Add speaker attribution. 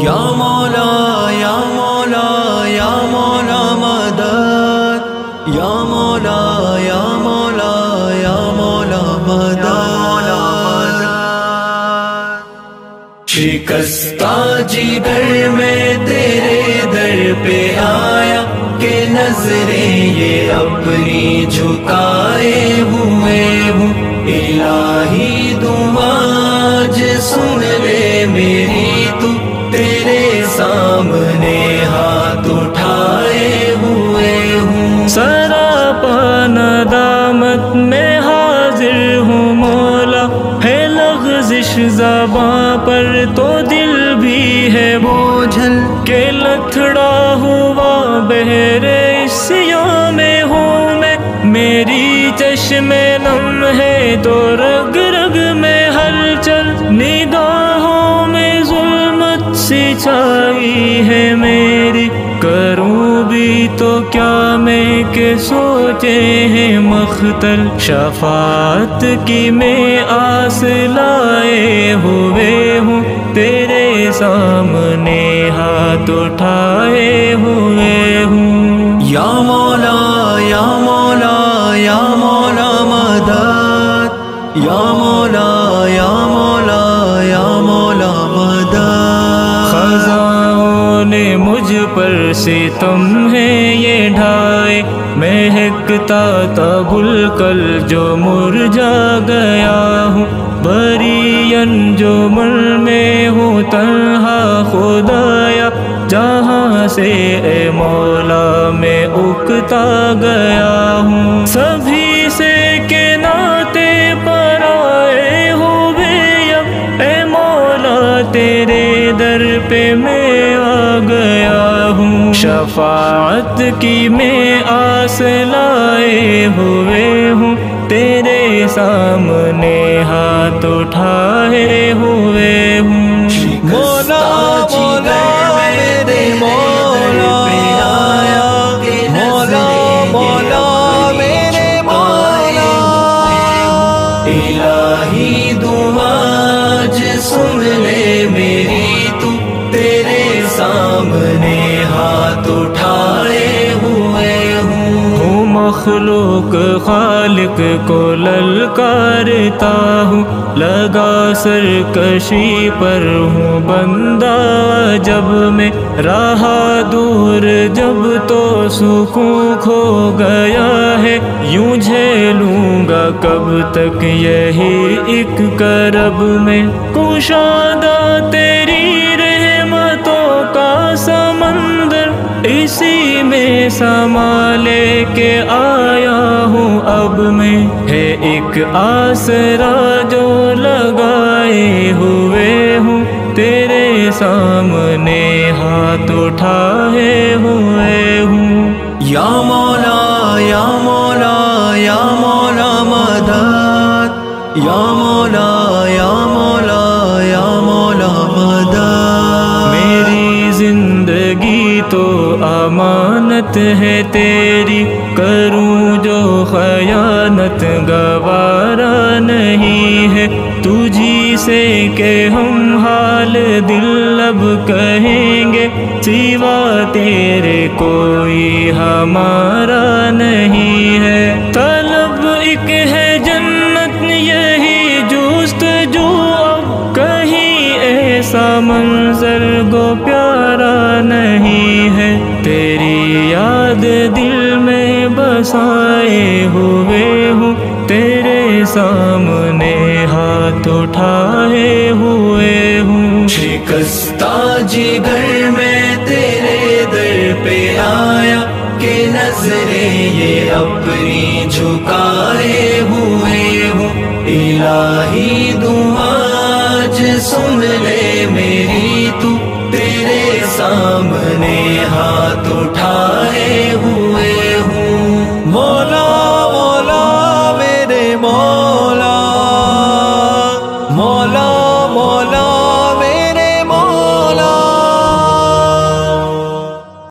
Speaker 1: یا مولا یا مولا یا مولا مدد، یا مولا یا مولا یا مولا مدد۔ شکستہ جگر میں تیرے در پہ آیا کہ نظریں یہ اپنی جھکائے ہوئے ہوں، الہی دعا آج سن لے میری، تو تیرے سامنے ہاتھ اٹھائے ہوئے ہوں۔
Speaker 2: سراپا ندامت میں حاضر ہوں مولا، ہے لغزش زباں پر تو دل بھی ہے بوجھل، کہ لتھڑا ہوا بہرے سیاہ میں ہوں میں، میری چشم نم ہے تو رگ رگ میں ہلچل، نگاہوں میں ظلمت سی چھائی ہے میری، کروں بھی تو کیا میں کہ سوچے ہیں مختل، شفاعت کی میں آس لائے ہوئے ہوں، تیرے سامنے ہاتھ اٹھائے ہوئے ہوں۔
Speaker 1: یا مولا یا مولا یا مولا مدد، یا مولا یا مولا یا مولا مدد۔
Speaker 2: خزاں نے مجھ پر ستم ہے یہ ڈھائے، مہکتا تھا گل کل جو مرجھا گیا ہوں، بری انجمن میں ہوں تنہا خدایا، جہاں سے اے مولا میں اکتا گیا ہوں، سبھی سے کے ناطے پر آئے ہوئے اب، اے مولا تیرے در پہ میں آ گیا ہوں، شفاعت کی میں آس لائے ہوئے ہوں، تیرے سامنے ہاتھ اٹھائے ہوئے ہوں۔
Speaker 1: مولا مولا میرے مولا، مولا مولا میرے مولا، الہی دعا آج سن لے میری، تو تیرے سامنے ہاتھ اٹھائے ہوئے ہوں۔
Speaker 2: مخلوق خالق کو للکارتا ہوں، لگا سرکشی پر ہوں بندہ جب میں، رہا دور جب تو سکون کھو گیا ہے، یوں جھیلوں گا کب تک یہی ایک کرب میں، کشادہ تیری رحمتوں کا سمندر، اسی میں سما لے کے آیا ہوں اب میں، ہے ایک آسرا جو لگائے ہوئے ہوں، تیرے سامنے ہاتھ اٹھائے ہوئے ہوں۔
Speaker 1: یا مولا یا مولا یا مولا مدد، یا مولا یا مولا یا مولا مدد۔
Speaker 2: میری زندگی تو امانت ہے تیری، کروں جو خیانت گوارا نہیں ہے، تجھی سے کہ ہم حال دل اب کہیں گے، سوا تیرے کوئی ہمارا نہیں ہے، طلب ایک ہے جنت یہی جستجو، اب کہیں ایسا منظر گو پیارا نہیں ہے، تیری یاد دل میں بسائے ہوئے ہوں، تیرے سامنے ہاتھ اٹھائے ہوئے ہوں۔
Speaker 1: شکستہ جگر میں تیرے در پہ آیا کہ نظریں یہ اپنی جھکائے ہوئے ہوں، الہی دعا آج سن لے میری،